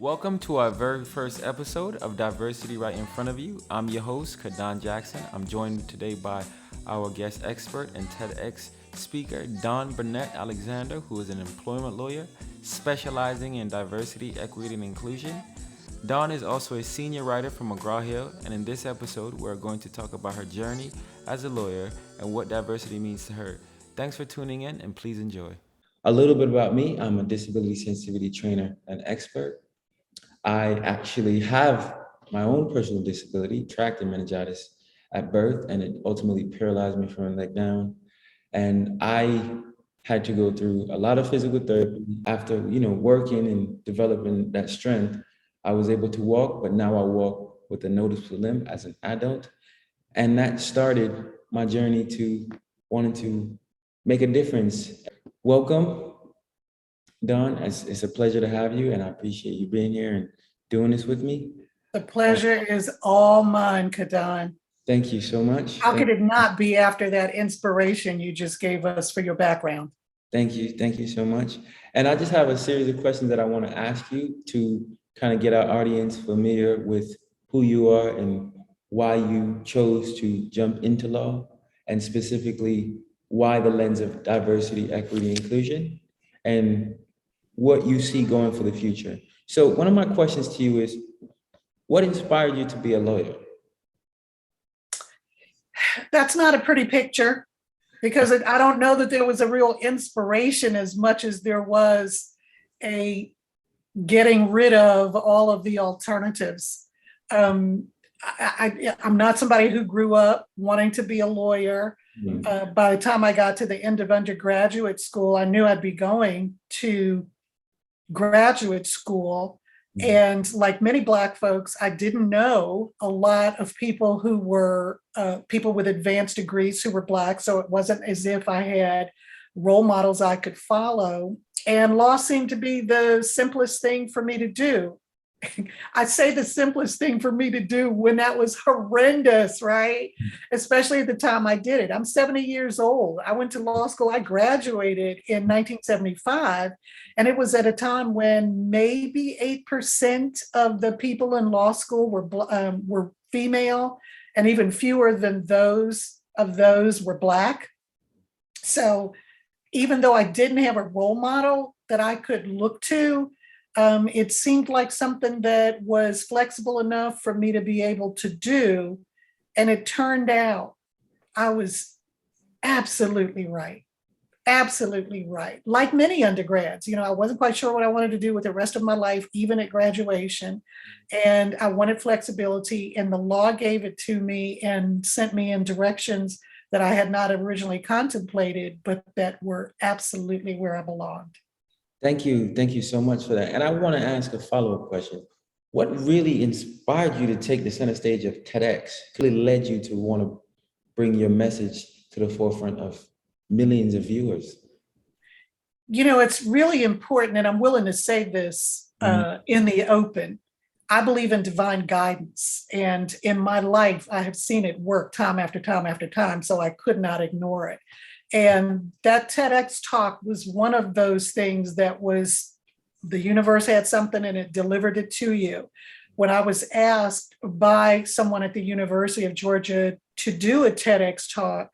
Welcome to our very first episode of Diversity Right in Front of You. I'm your host, Kadon Jackson. I'm joined today by our guest expert and TEDx speaker, Dawn Bennett Alexander, who is an employment lawyer specializing in diversity, equity, and inclusion. Dawn is also a senior writer from McGraw-Hill, and in this episode, we're going to talk about her journey as a lawyer and what diversity means to her. Thanks for tuning in, and please enjoy. A little bit about me. I'm a disability sensitivity trainer and expert. I actually have my own personal disability, tracted meningitis at birth, and it ultimately paralyzed me from the neck down. And I had to go through a lot of physical therapy. After, working and developing that strength, I was able to walk, but now I walk with a noticeable limp as an adult. And that started my journey to wanting to make a difference. Welcome, Dawn. It's a pleasure to have you, and I appreciate you being here and doing this with me. The pleasure is all mine, Kadon. Thank you so much. How could it not be after that inspiration you just gave us for your background? Thank you. Thank you so much. And I just have a series of questions that I want to ask you to kind of get our audience familiar with who you are and why you chose to jump into law, and specifically why the lens of diversity, equity, inclusion, and what you see going for the future. So one of my questions to you is, what inspired you to be a lawyer? That's not a pretty picture, because I don't know that there was a real inspiration as much as there was a getting rid of all of the alternatives. I'm not somebody who grew up wanting to be a lawyer. By the time I got to the end of undergraduate school, I knew I'd be going to graduate school. And like many Black folks, I didn't know a lot of people who were people with advanced degrees who were Black. So it wasn't as if I had role models I could follow. And law seemed to be the simplest thing for me to do. I say the simplest thing for me to do when that was horrendous, right? Especially at the time I did it. I'm 70 years old. I went to law school. I graduated in 1975. And it was at a time when maybe 8% of the people in law school were female, and even fewer than those were Black. So even though I didn't have a role model that I could look to, it seemed like something that was flexible enough for me to be able to do. And it turned out I was absolutely right. Absolutely right. Like many undergrads, I wasn't quite sure what I wanted to do with the rest of my life, even at graduation. And I wanted flexibility, and the law gave it to me and sent me in directions that I had not originally contemplated, but that were absolutely where I belonged. Thank you. Thank you so much for that. And I want to ask a follow-up question. What really inspired you to take the center stage of TEDx? Really led you to want to bring your message to the forefront of millions of viewers? It's really important, and I'm willing to say this in the open. I believe in divine guidance, and in my life, I have seen it work time after time after time, so I could not ignore it. And that TEDx talk was one of those things that was, the universe had something and it delivered it to you. When I was asked by someone at the University of Georgia to do a TEDx talk,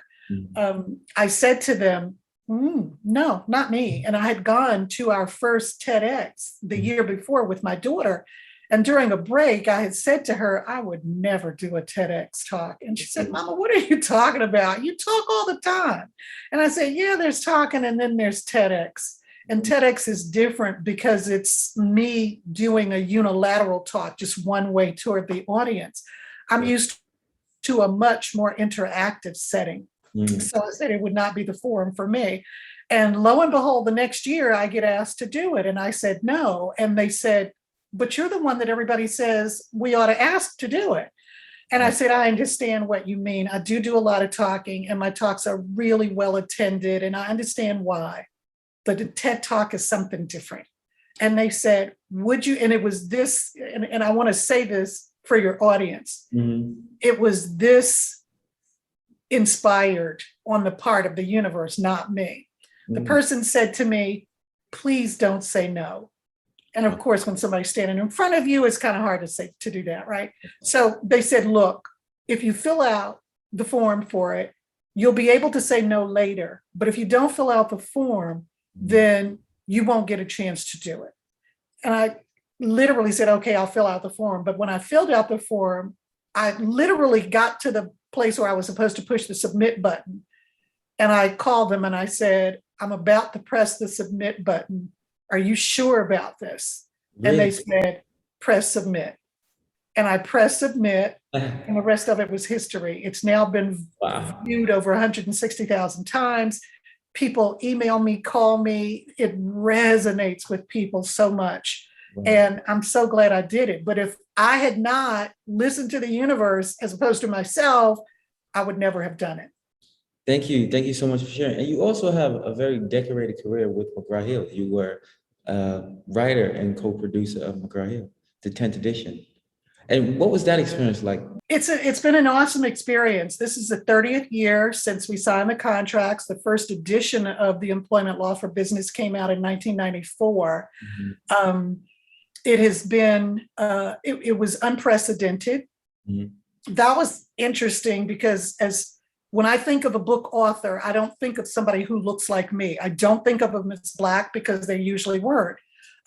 I said to them, no, not me. And I had gone to our first TEDx the year before with my daughter. And during a break, I had said to her, I would never do a TEDx talk. And she said, Mama, what are you talking about? You talk all the time. And I said, yeah, there's talking, and then there's TEDx. And TEDx is different because it's me doing a unilateral talk, just one way toward the audience. I'm used to a much more interactive setting. So I said it would not be the forum for me. And lo and behold, the next year I get asked to do it. And I said, no. And they said, but you're the one that everybody says we ought to ask to do it. And I said, I understand what you mean. I do a lot of talking, and my talks are really well attended, and I understand why. But the TED Talk is something different. And they said, would you? And it was this, and I want to say this for your audience. It was this inspired on the part of the universe, not me. The person said to me, please don't say no. And of course, when somebody's standing in front of you, it's kind of hard to say to do that, right? So they said, look, if you fill out the form for it, you'll be able to say no later. But if you don't fill out the form, then you won't get a chance to do it. And I literally said, okay, I'll fill out the form. But when I filled out the form, I literally got to the place where I was supposed to push the submit button. And I called them and I said, I'm about to press the submit button. Are you sure about this? Really? And they said, press submit. And I pressed submit, and the rest of it was history. It's now been viewed over 160,000 times. People email me, call me. It resonates with people so much. Wow. And I'm so glad I did it. But if I had not listened to the universe as opposed to myself, I would never have done it. Thank you. Thank you so much for sharing. And you also have a very decorated career with McGraw-Hill. You were a writer and co-producer of McGraw-Hill, the 10th edition. And what was that experience like? It's been an awesome experience. This is the 30th year since we signed the contracts. The first edition of the Employment Law for Business came out in 1994. Mm-hmm. It has been, it was unprecedented. Mm-hmm. That was interesting because when I think of a book author, I don't think of somebody who looks like me. I don't think of them as Black because they usually weren't,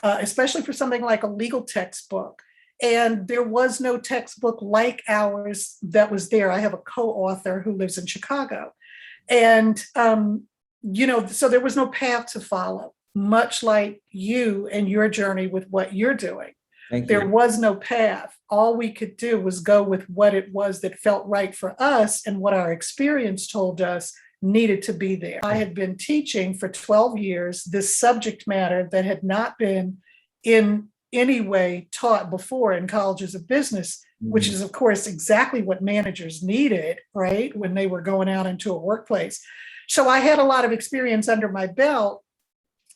especially for something like a legal textbook. And there was no textbook like ours that was there. I have a co-author who lives in Chicago. And, so there was no path to follow, much like you and your journey with what you're doing. There was no path. All we could do was go with what it was that felt right for us and what our experience told us needed to be there. I had been teaching for 12 years this subject matter that had not been in any way taught before in colleges of business, which is, of course, exactly what managers needed, right, when they were going out into a workplace. So I had a lot of experience under my belt,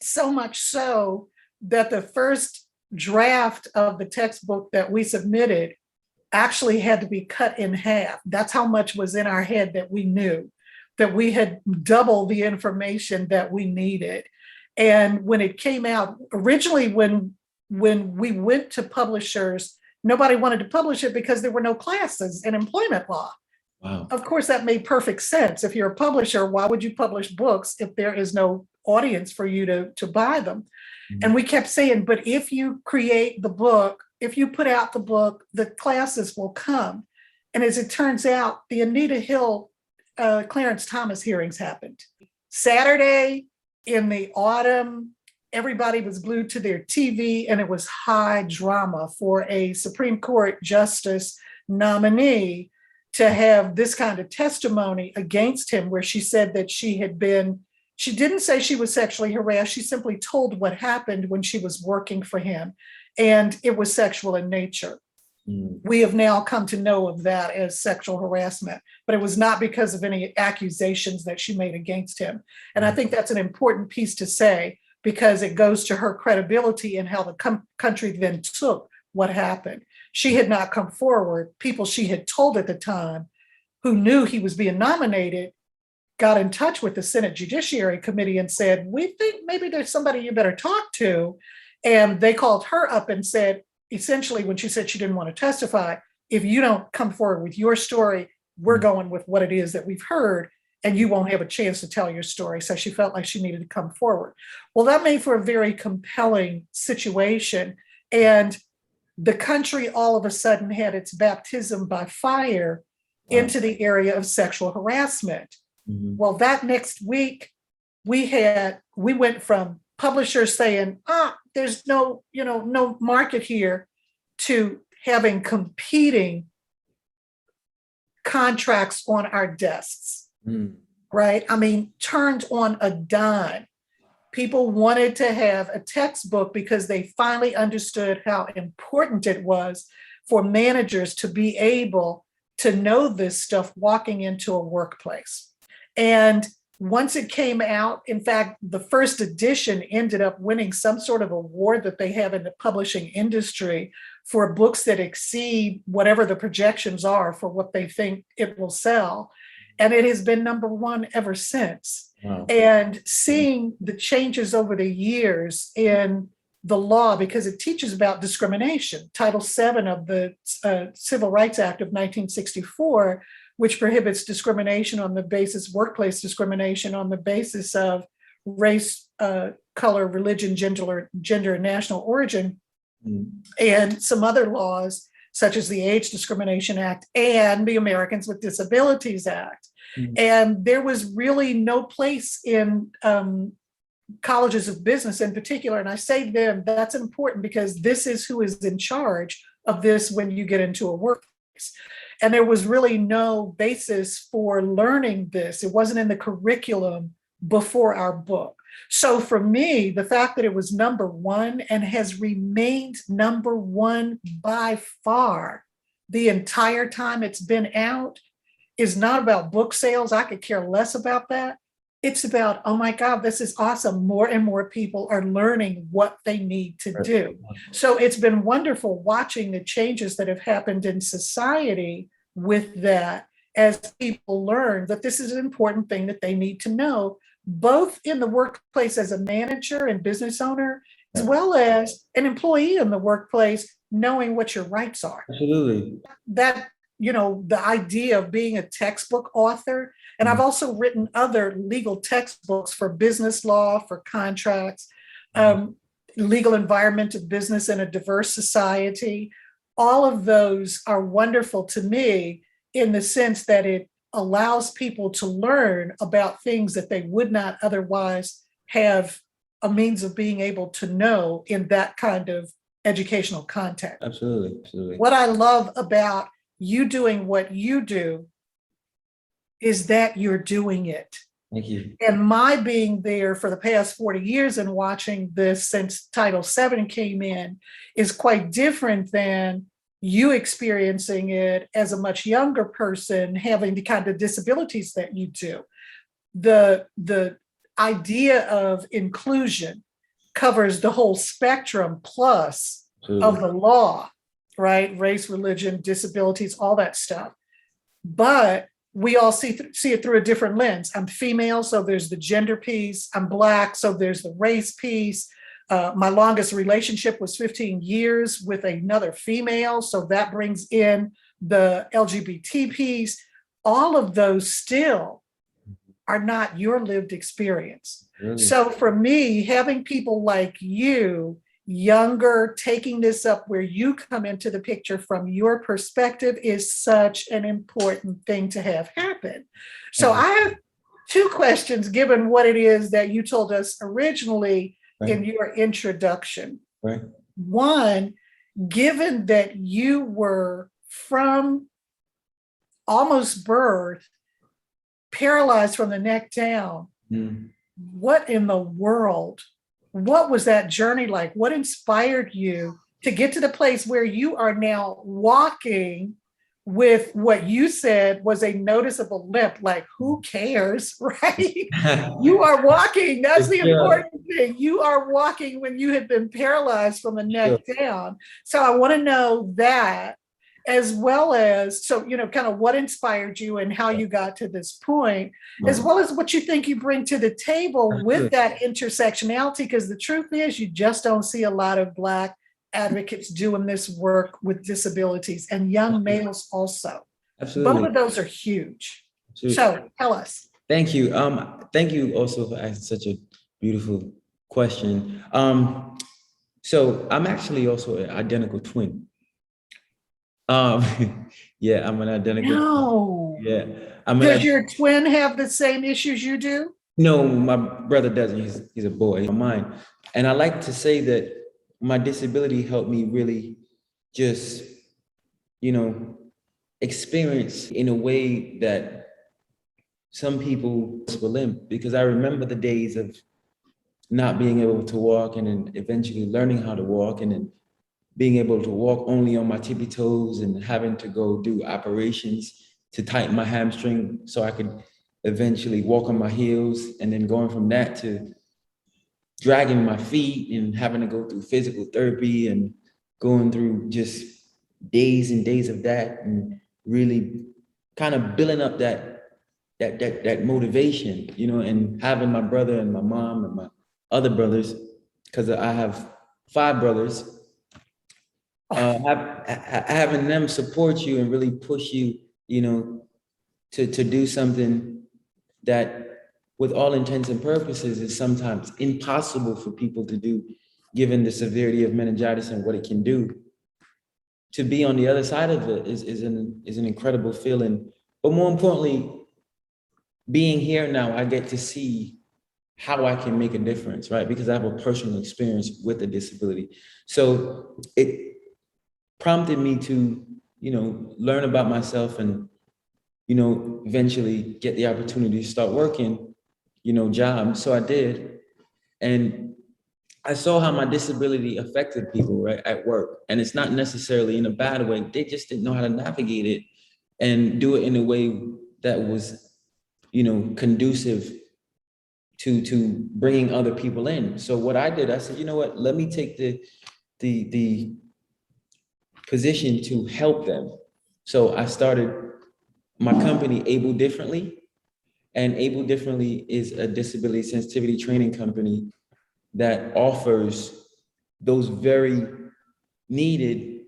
so much so that the first draft of the textbook that we submitted actually had to be cut in half. That's how much was in our head that we knew, that we had double the information that we needed. And when it came out, originally when we went to publishers, nobody wanted to publish it because there were no classes in employment law. Wow. Of course, that made perfect sense. If you're a publisher, why would you publish books if there is no audience for you to buy them? Mm-hmm. And we kept saying, but if you create the book, if you put out the book, the classes will come. And as it turns out, the Anita Hill, Clarence Thomas hearings happened. Saturday in the autumn, everybody was glued to their TV, and it was high drama for a Supreme Court justice nominee to have this kind of testimony against him, where she said that she didn't say she was sexually harassed. She simply told what happened when she was working for him, and it was sexual in nature. We have now come to know of that as sexual harassment, but it was not because of any accusations that she made against him. And I think that's an important piece to say, because it goes to her credibility and how the country then took what happened. She had not come forward. People she had told at the time who knew he was being nominated got in touch with the Senate Judiciary Committee and said, we think maybe there's somebody you better talk to. And they called her up and said, essentially, when she said she didn't want to testify, if you don't come forward with your story, we're going with what it is that we've heard, and you won't have a chance to tell your story. So she felt like she needed to come forward. Well, that made for a very compelling situation. And the country all of a sudden had its baptism by fire into the area of sexual harassment. Mm-hmm. Well, that next week, we went from publishers saying, there's no market here, to having competing contracts on our desks. Right? I mean, turned on a dime. People wanted to have a textbook because they finally understood how important it was for managers to be able to know this stuff walking into a workplace. And once it came out, in fact, the first edition ended up winning some sort of award that they have in the publishing industry for books that exceed whatever the projections are for what they think it will sell. And it has been number one ever since. Wow. And seeing the changes over the years in the law because it teaches about discrimination. Title VII of the Civil Rights Act of 1964, which prohibits discrimination on the basis, workplace discrimination on the basis of race, color, religion, gender, and national origin, and some other laws such as the Age Discrimination Act and the Americans with Disabilities Act. And there was really no place in colleges of business in particular. And I say them, that's important because this is who is in charge of this when you get into a workplace. And there was really no basis for learning this. It wasn't in the curriculum before our book. So for me, the fact that it was number one and has remained number one by far the entire time it's been out is not about book sales. I could care less about that. It's about, oh my God, this is awesome. More and more people are learning what they need to do. So it's been wonderful watching the changes that have happened in society with that as people learn that this is an important thing that they need to know, both in the workplace as a manager and business owner, as well as an employee in the workplace, knowing what your rights are. Absolutely. That, the idea of being a textbook author, and I've also written other legal textbooks for business law, for contracts, legal environment of business in a diverse society. All of those are wonderful to me in the sense that it allows people to learn about things that they would not otherwise have a means of being able to know in that kind of educational context. Absolutely. Absolutely. What I love about you doing what you do is that you're doing it. Thank you. And my being there for the past 40 years and watching this since Title VII came in is quite different than you experiencing it as a much younger person, having the kind of disabilities that you do. The idea of inclusion covers the whole spectrum plus of the law, right? Race, religion, disabilities, all that stuff. But we all see it through a different lens. I'm female, so there's the gender piece. I'm Black, so there's the race piece. My longest relationship was 15 years with another female, so that brings in the LGBT piece. All of those still are not your lived experience. Really? So for me, having people like you, younger, taking this up where you come into the picture from your perspective is such an important thing to have happen. So I have two questions, given what it is that you told us originally in your introduction. Right. One, given that you were from almost birth, paralyzed from the neck down, what in the world, what was that journey like? What inspired you to get to the place where you are now walking with what you said was a noticeable limp? Like, who cares, right? You are walking. That's the important thing. You are walking when you had been paralyzed from the neck down. So I want to know that, as well as, so, kind of what inspired you and how you got to this point, as well as what you think you bring to the table with that intersectionality, because the truth is you just don't see a lot of Black advocates doing this work with disabilities, and young males also. Absolutely. Both of those are huge. Absolutely. So tell us. Thank you. Thank you also for asking such a beautiful question. So I'm actually also an identical twin. Yeah, I'm an identical. No. Yeah. Does your twin have the same issues you do? No, my brother doesn't. He's a boy of mine. And I like to say that my disability helped me really just, experience in a way that some people will limp, because I remember the days of not being able to walk and then eventually learning how to walk and then being able to walk only on my tippy toes and having to go do operations to tighten my hamstring so I could eventually walk on my heels, and then going from that to dragging my feet and having to go through physical therapy and going through just days and days of that, and really kind of building up that motivation, and having my brother and my mom and my other brothers, because I have five brothers, having them support you and really push you, to do something that, with all intents and purposes, is sometimes impossible for people to do, given the severity of meningitis and what it can do. To be on the other side of it is an incredible feeling. But more importantly, being here now, I get to see how I can make a difference, right? Because I have a personal experience with a disability. So it prompted me to, learn about myself and, eventually get the opportunity to start working, jobs. So I did. And I saw how my disability affected people, right, at work. And it's not necessarily in a bad way. They just didn't know how to navigate it and do it in a way that was, conducive to bringing other people in. So what I did, I said, you know what, let me take the position to help them. So I started my company, Able Differently. And Able Differently is a disability sensitivity training company that offers those very needed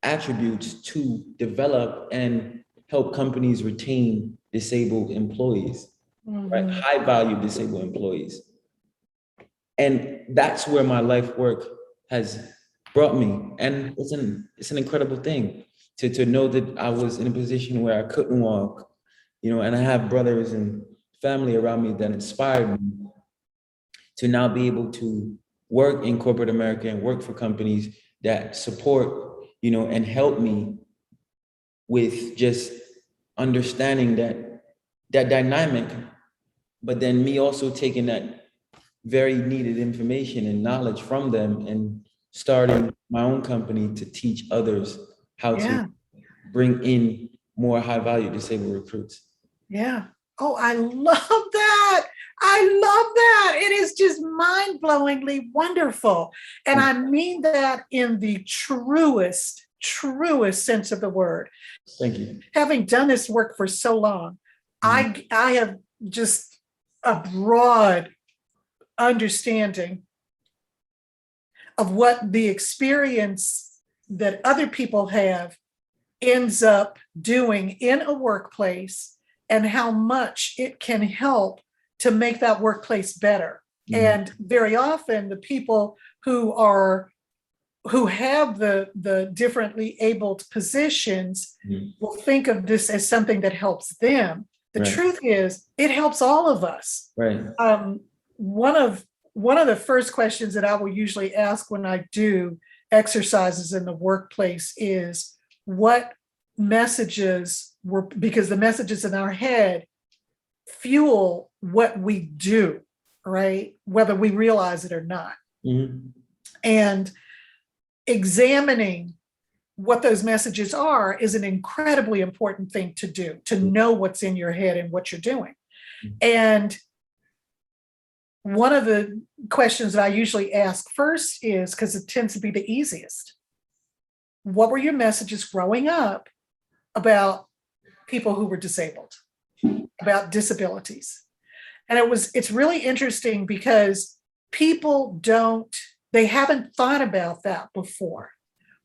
attributes to develop and help companies retain disabled employees, right? High value disabled employees. And that's where my life work has brought me. And it's an incredible thing to know that I was in a position where I couldn't walk, and I have brothers and family around me that inspired me to now be able to work in corporate America and work for companies that support, and help me with just understanding that dynamic, but then me also taking that very needed information and knowledge from them and starting my own company to teach others how to bring in more high value disabled recruits. Yeah. Oh, I love that. I love that. It is just mind-blowingly wonderful. And I mean that in the truest sense of the word. Thank you. Having done this work for so long, I have just a broad understanding of what the experience that other people have ends up doing in a workplace and how much it can help to make that workplace better. And very often the people who have the differently abled positions will think of this as something that helps them. The truth is, it helps all of us. Right. One of the first questions that I will usually ask when I do exercises in the workplace is, what messages were, because the messages in our head fuel what we do, right? Whether we realize it or not. And examining what those messages are is an incredibly important thing to do, to know what's in your head and what you're doing. And one of the questions that I usually ask first is, because it tends to be the easiest, what were your messages growing up about people who were disabled, about disabilities? And it's really interesting because people they haven't thought about that before.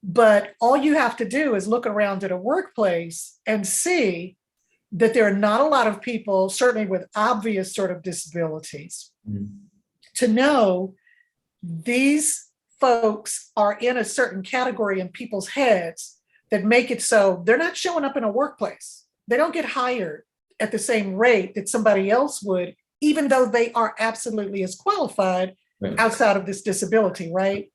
But all you have to do is look around at a workplace and see that there are not a lot of people, certainly with obvious sort of disabilities, to know these folks are in a certain category in people's heads that make it so they're not showing up in a workplace. They don't get hired at the same rate that somebody else would, even though they are absolutely as qualified outside of this disability, right?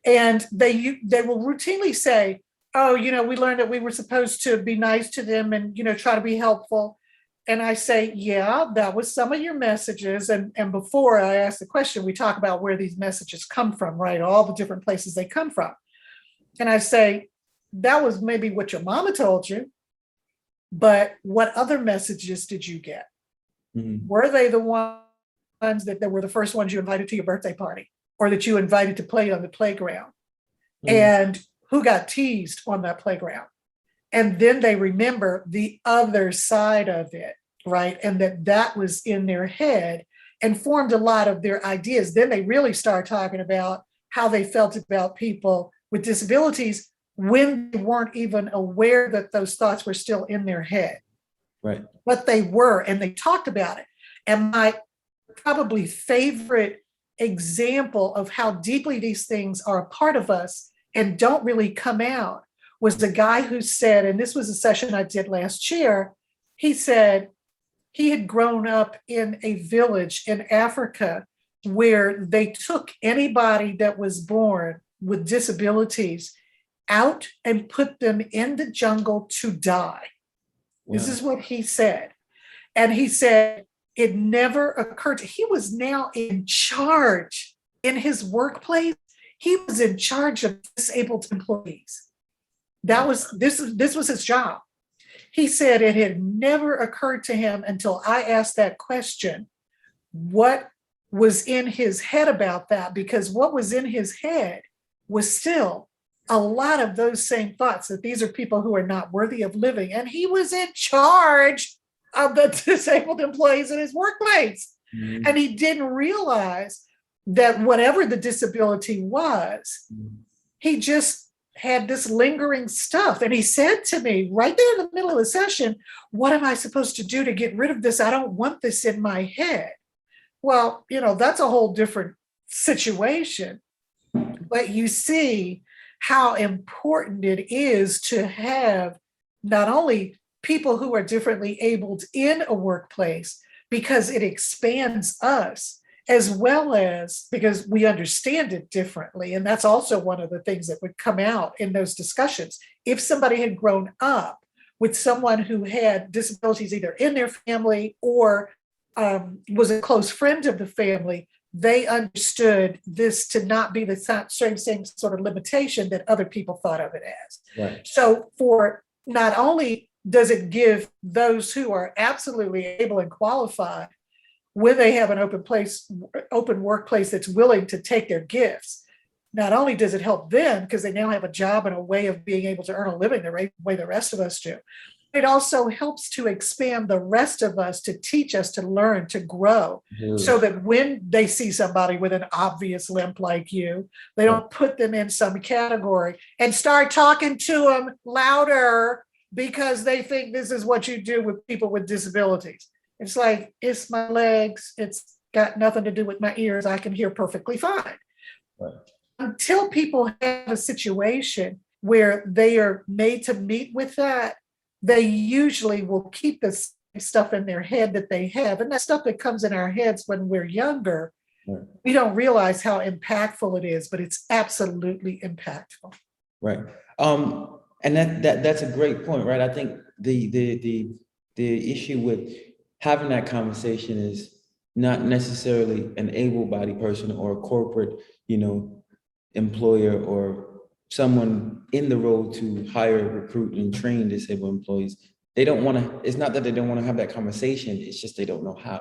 And they will routinely say, oh, we learned that we were supposed to be nice to them and, try to be helpful. And I say, yeah, that was some of your messages. And before I ask the question, we talk about where these messages come from, right? All the different places they come from. And I say, that was maybe what your mama told you, but what other messages did you get? Were they the ones that were the first ones you invited to your birthday party, or that you invited to play on the playground? And who got teased on that playground? And then they remember the other side of it, right? And that was in their head and formed a lot of their ideas. Then they really start talking about, how they felt about people with disabilities when they weren't even aware that those thoughts were still in their head. Right. But they were, and they talked about it. And my probably favorite example of how deeply these things are a part of us and don't really come out was the guy who said, and this was a session I did last year, he said he had grown up in a village in Africa where they took anybody that was born with disabilities out and put them in the jungle to die. Wow. This is what he said. And he said it never occurred to him. He was now in charge in his workplace. He was in charge of disabled employees. This was his job. He said it had never occurred to him until I asked that question, what was in his head about that? Because what was in his head was still a lot of those same thoughts, that these are people who are not worthy of living. And he was in charge of the disabled employees in his workplace. Mm-hmm. And he didn't realize that whatever the disability was, he just had this lingering stuff. And he said to me right there in the middle of the session, what am I supposed to do to get rid of this? I don't want this in my head. Well, that's a whole different situation. But you see how important it is to have not only people who are differently abled in a workplace, because it expands us, as well as because we understand it differently. And that's also one of the things that would come out in those discussions. If somebody had grown up with someone who had disabilities either in their family or was a close friend of the family, they understood this to not be the same sort of limitation that other people thought of it as. Right. So for not only does it give those who are absolutely able and qualified, when they have an open workplace that's willing to take their gifts, not only does it help them because they now have a job and a way of being able to earn a living the way the rest of us do, it also helps to expand the rest of us, to teach us to learn, to grow, so that when they see somebody with an obvious limp like you, they don't put them in some category and start talking to them louder because they think this is what you do with people with disabilities. It's like, it's my legs. It's got nothing to do with my ears. I can hear perfectly fine. Right. Until people have a situation where they are made to meet with that, they usually will keep this stuff in their head that they have. And that stuff that comes in our heads when we're younger, right, we don't realize how impactful it is, but it's absolutely impactful. Right. And that's a great point, right? I think the issue with having that conversation is not necessarily an able-bodied person or a corporate, employer or someone in the role to hire, recruit, and train disabled employees. They don't want to, it's not that they don't want to have that conversation, it's just they don't know how,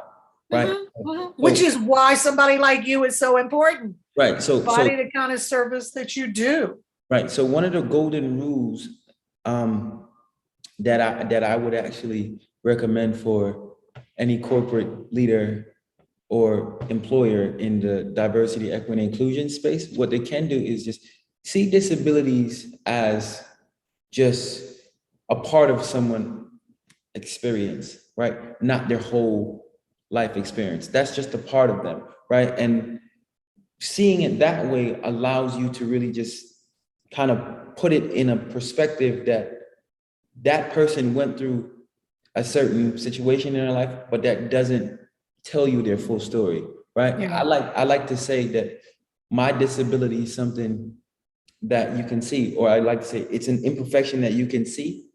right? Mm-hmm, mm-hmm. Which is why somebody like you is so important. Right, so the kind of service that you do. Right, so one of the golden rules that I would actually recommend for any corporate leader or employer in the diversity, equity, and inclusion space, what they can do is just see disabilities as just a part of someone's experience, right? Not their whole life experience. That's just a part of them, right? And seeing it that way allows you to really just kind of put it in a perspective that that person went through a certain situation in their life, but that doesn't tell you their full story, right? Yeah. I like to say that my disability is something that you can see, or I like to say it's an imperfection that you can see.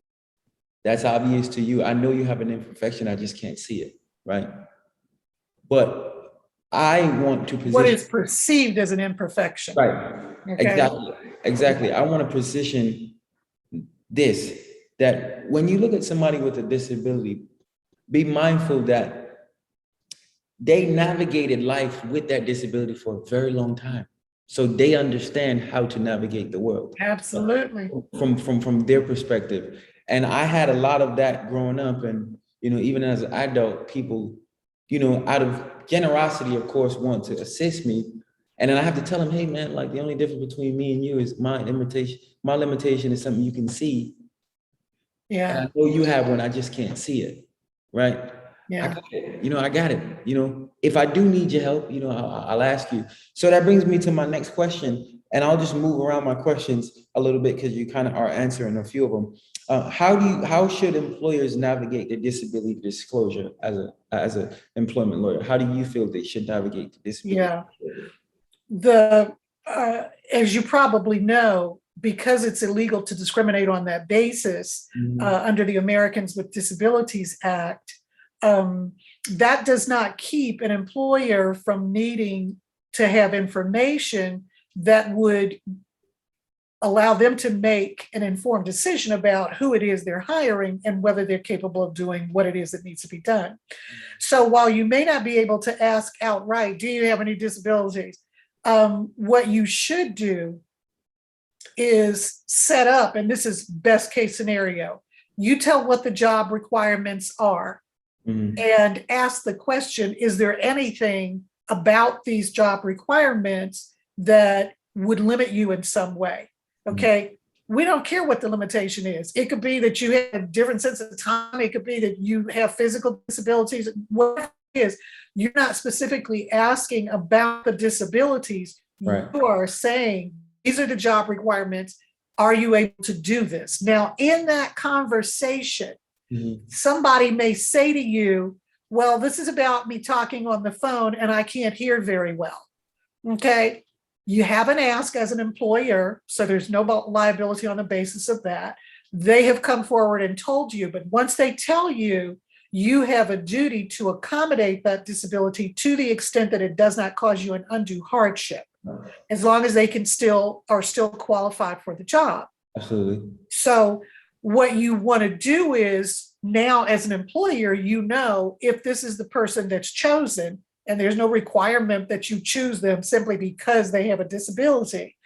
That's obvious to you. I know you have an imperfection, I just can't see it, right? But I want to position what is perceived as an imperfection. Right, okay. Exactly. I want to position this, that when you look at somebody with a disability, be mindful that they navigated life with that disability for a very long time. So they understand how to navigate the world. Absolutely. From their perspective. And I had a lot of that growing up. And, even as an adult, people, out of generosity, of course, want to assist me. And then I have to tell them, hey man, like the only difference between me and you is my limitation is something you can see. And I Yeah. know you have one, I just can't see it. Right. I Yeah. got it. I got it. If I do need your help, I'll ask you. So that brings me to my next question, and I'll just move around my questions a little bit because you kind of are answering a few of them. How should employers navigate their disability disclosure as a employment lawyer? How do you feel they should navigate the disability Yeah. disclosure? The as you probably know, because it's illegal to discriminate on that basis under the Americans with Disabilities Act, that does not keep an employer from needing to have information that would allow them to make an informed decision about who it is they're hiring and whether they're capable of doing what it is that needs to be done. So while you may not be able to ask outright, do you have any disabilities? What you should do is set up, and this is best case scenario, you tell what the job requirements are and ask the question, is there anything about these job requirements that would limit you in some way? Okay. We don't care what the limitation is. It could be that you have a different sense of time. It could be that you have physical disabilities. Whatever it is, you're not specifically asking about the disabilities. Right. You are saying, these are the job requirements. Are you able to do this? Now, in that conversation, somebody may say to you, well, this is about me talking on the phone and I can't hear very well. Okay. You haven't asked as an employer, so there's no liability on the basis of that. They have come forward and told you, but once they tell you, you have a duty to accommodate that disability to the extent that it does not cause you an undue hardship, as long as they are still qualified for the job. Absolutely. So what you want to do is now as an employer, if this is the person that's chosen, and there's no requirement that you choose them simply because they have a disability.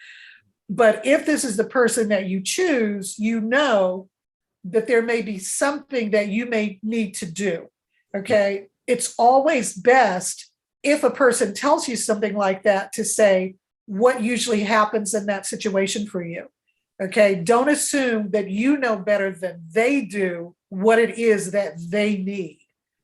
But if this is the person that you choose, that there may be something that you may need to do. Okay. It's always best if a person tells you something like that to say what usually happens in that situation for you. Okay. Don't assume that you know better than they do what it is that they need.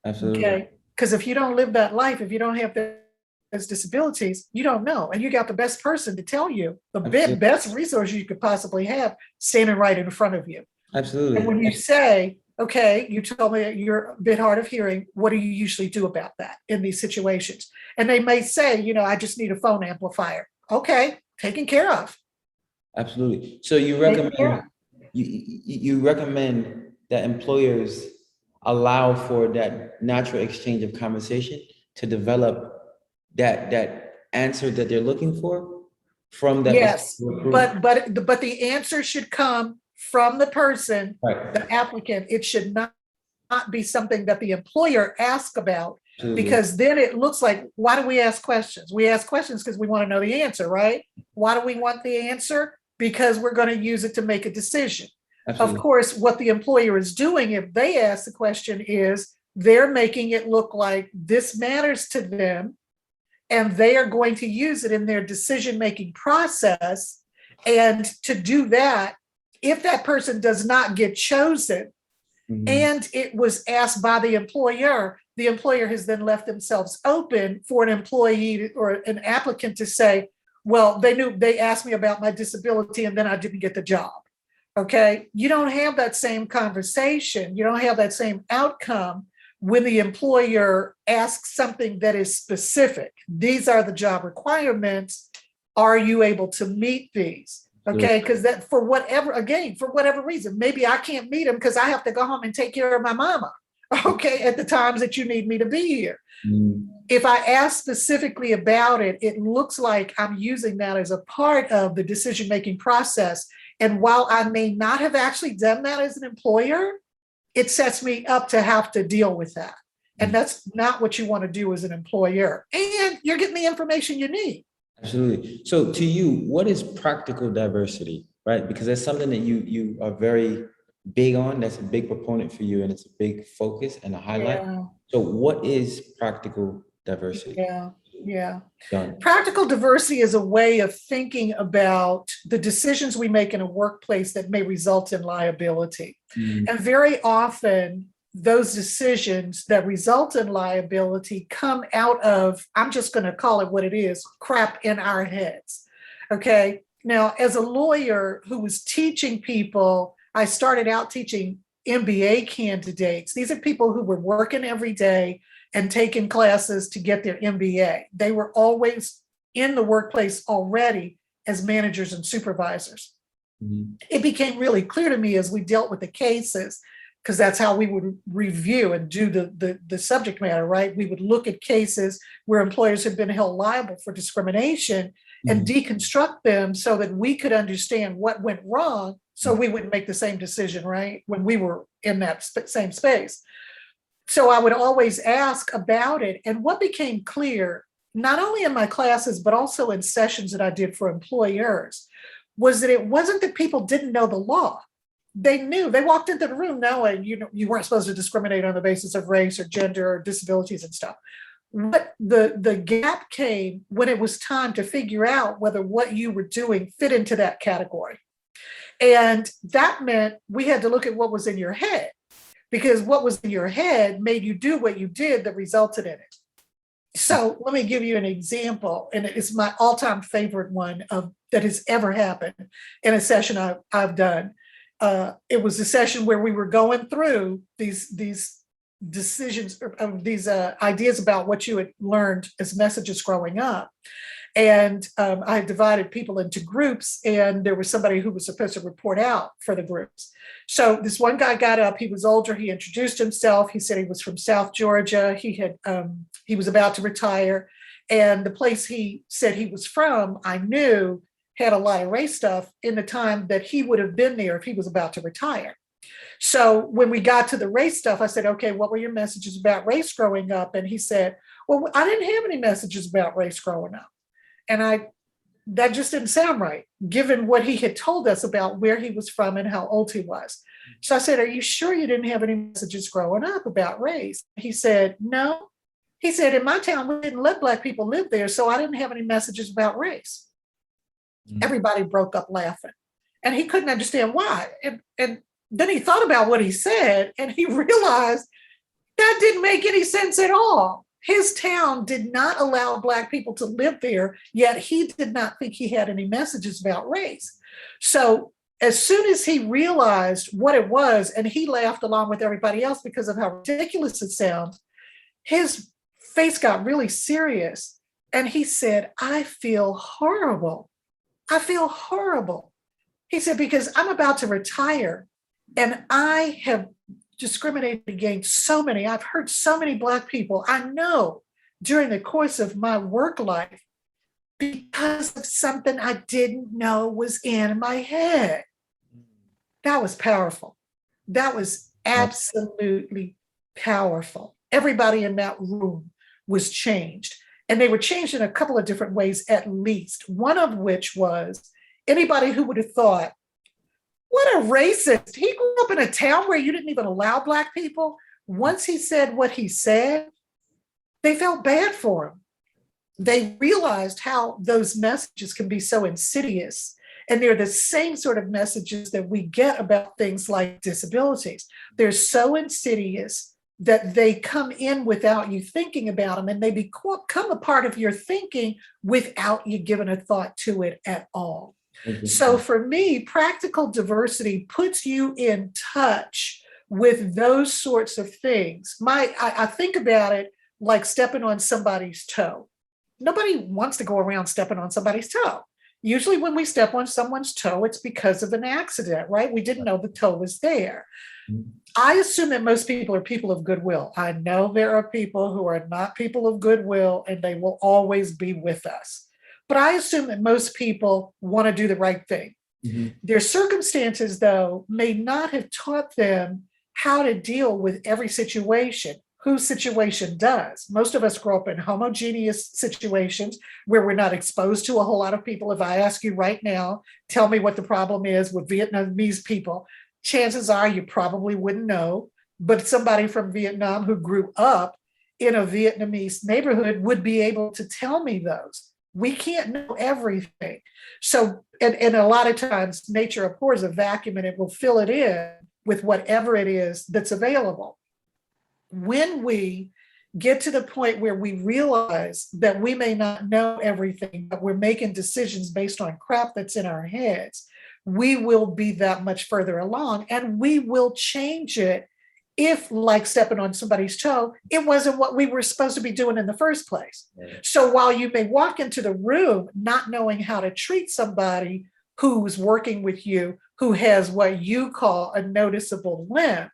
Absolutely. Okay. Because if you don't live that life, if you don't have those disabilities, you don't know. And you got the best person to tell you, the best resource you could possibly have standing right in front of you. Absolutely. And when you say, okay, you told me that you're a bit hard of hearing, what do you usually do about that in these situations? And they may say, I just need a phone amplifier. Okay, taken care of. Absolutely. So you recommend that employers allow for that natural exchange of conversation to develop that answer that they're looking for from that. Yes, but the answer should come from the person, right, the applicant. It should not be something that the employer asks about. Absolutely. Because then it looks like, why do we ask questions? We ask questions because we want to know the answer, right? Why do we want the answer? Because we're going to use it to make a decision. Absolutely. Of course, what the employer is doing, if they ask the question, is they're making it look like this matters to them, and they are going to use it in their decision-making process. And to do that, if that person does not get chosen, and it was asked by the employer has then left themselves open for an employee or an applicant to say, well, they asked me about my disability and then I didn't get the job. Okay. You don't have that same conversation. You don't have that same outcome when the employer asks something that is specific. These are the job requirements. Are you able to meet these? Okay, because that for whatever reason, maybe I can't meet them because I have to go home and take care of my mama. Okay, at the times that you need me to be here. If I ask specifically about it, it looks like I'm using that as a part of the decision-making process. And while I may not have actually done that as an employer, it sets me up to have to deal with that. And that's not what you want to do as an employer. And you're getting the information you need. Absolutely. So to you, what is practical diversity, right? Because that's something that you are very big on. That's a big proponent for you, and it's a big focus and a highlight. Yeah. So what is practical diversity? Yeah. Yeah. Done. Practical diversity is a way of thinking about the decisions we make in a workplace that may result in liability. Mhm. And very often, those decisions that result in liability come out of, I'm just going to call it what it is, crap in our heads. Okay. Now, as a lawyer who was teaching people, I started out teaching MBA candidates. These are people who were working every day and taking classes to get their MBA. They were always in the workplace already as managers and supervisors. Mhm. It became really clear to me as we dealt with the cases, because that's how we would review and do the subject matter, right? We would look at cases where employers had been held liable for discrimination and deconstruct them so that we could understand what went wrong so we wouldn't make the same decision, right? When we were in that same space. So I would always ask about it. And what became clear, not only in my classes, but also in sessions that I did for employers, was that it wasn't that people didn't know the law. They knew, they walked into the room knowing you weren't supposed to discriminate on the basis of race or gender or disabilities and stuff. But the gap came when it was time to figure out whether what you were doing fit into that category. And that meant we had to look at what was in your head, because what was in your head made you do what you did that resulted in it. So let me give you an example, and it's my all-time favorite one that has ever happened in a session I've done. It was a session where we were going through these decisions, these ideas about what you had learned as messages growing up. And I had divided people into groups, and there was somebody who was supposed to report out for the groups. So this one guy got up. He was older. He introduced himself. He said he was from South Georgia. He was about to retire, and the place he said he was from, I knew had a lot of race stuff in the time that he would have been there if he was about to retire. So when we got to the race stuff, I said, okay, what were your messages about race growing up? And he said, well, I didn't have any messages about race growing up. And that just didn't sound right, given what he had told us about where he was from and how old he was. So I said, are you sure you didn't have any messages growing up about race? He said, no. He said, in my town, we didn't let Black people live there, so I didn't have any messages about race. Everybody broke up laughing. And he couldn't understand why. And then he thought about what he said, and he realized that didn't make any sense at all. His town did not allow Black people to live there, yet he did not think he had any messages about race. So as soon as he realized what it was, and he laughed along with everybody else because of how ridiculous it sounds, his face got really serious. And he said, I feel horrible. I feel horrible. He said, because I'm about to retire and I have discriminated against so many. I've hurt so many Black people I know during the course of my work life because of something I didn't know was in my head. That was powerful. That was absolutely powerful. Everybody in that room was changed. And they were changed in a couple of different ways, at least. One of which was anybody who would have thought, what a racist. He grew up in a town where you didn't even allow Black people. Once he said what he said, they felt bad for him. They realized how those messages can be so insidious. And they're the same sort of messages that we get about things like disabilities. They're so insidious that they come in without you thinking about them, and they become a part of your thinking without you giving a thought to it at all. So for me, practical diversity puts you in touch with those sorts of things. I think about it like stepping on somebody's toe. Nobody wants to go around stepping on somebody's toe. Usually when we step on someone's toe, it's because of an accident, right? We didn't know the toe was there. I assume that most people are people of goodwill. I know there are people who are not people of goodwill, and they will always be with us. But I assume that most people want to do the right thing. Their circumstances, though, may not have taught them how to deal with every situation. Whose situation does? Most of us grow up in homogeneous situations where we're not exposed to a whole lot of people. If I ask you right now, tell me what the problem is with Vietnamese people, chances are you probably wouldn't know. But somebody from Vietnam who grew up in a Vietnamese neighborhood would be able to tell me those. We can't know everything. So, and a lot of times nature abhors a vacuum and it will fill it in with whatever it is that's available. When we get to the point where we realize that we may not know everything, but we're making decisions based on crap that's in our heads, we will be that much further along, and we will change it if, like stepping on somebody's toe, it wasn't what we were supposed to be doing in the first place. Right. So while you may walk into the room not knowing how to treat somebody who's working with you, who has what you call a noticeable limp,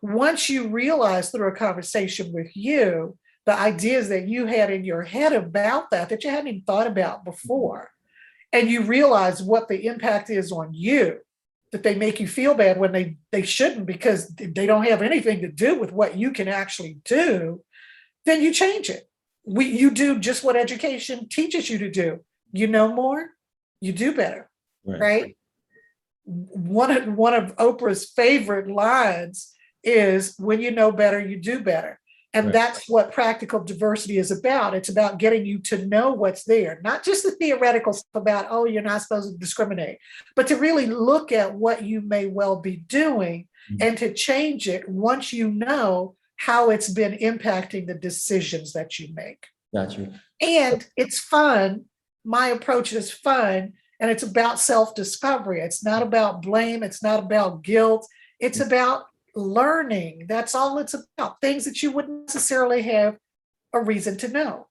once you realize through a conversation with you, the ideas that you had in your head about that you hadn't even thought about before, and you realize what the impact is on you, that they make you feel bad when they shouldn't, because they don't have anything to do with what you can actually do, then you change it. You do just what education teaches you to do. You know more, you do better, right? One of Oprah's favorite lines is, when you know better, you do better. And that's what practical diversity is about. It's about getting you to know what's there, not just the theoretical stuff about, oh, you're not supposed to discriminate, but to really look at what you may well be doing and to change it once you know how it's been impacting the decisions that you make. Gotcha. And it's fun. My approach is fun, and it's about self-discovery. It's not about blame. It's not about guilt. It's about learning. That's all it's about. Things that you wouldn't necessarily have a reason to know.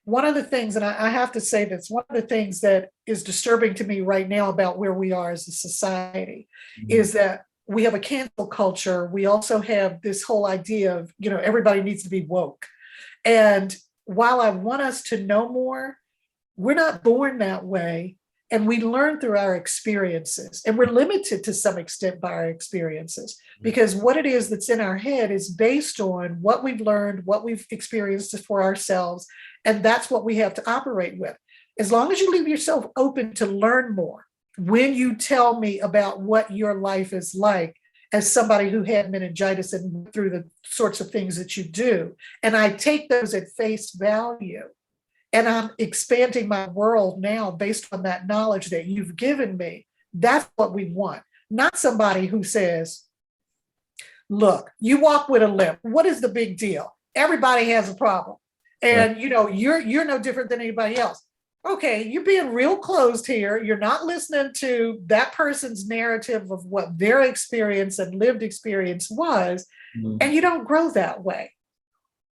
One of the things, and I have to say this, one of the things that is disturbing to me right now about where we are as a society is that we have a cancel culture. We also have this whole idea of, everybody needs to be woke. And while I want us to know more, we're not born that way. And we learn through our experiences, and we're limited to some extent by our experiences, because what it is that's in our head is based on what we've learned, what we've experienced for ourselves, and that's what we have to operate with. As long as you leave yourself open to learn more, when you tell me about what your life is like as somebody who had meningitis and went through the sorts of things that you do, and I take those at face value, and I'm expanding my world now based on that knowledge that you've given me, that's what we want. Not somebody who says, look, you walk with a limp. What is the big deal? Everybody has a problem. And you're no different than anybody else. Okay, you're being real closed here. You're not listening to that person's narrative of what their experience and lived experience was, and you don't grow that way.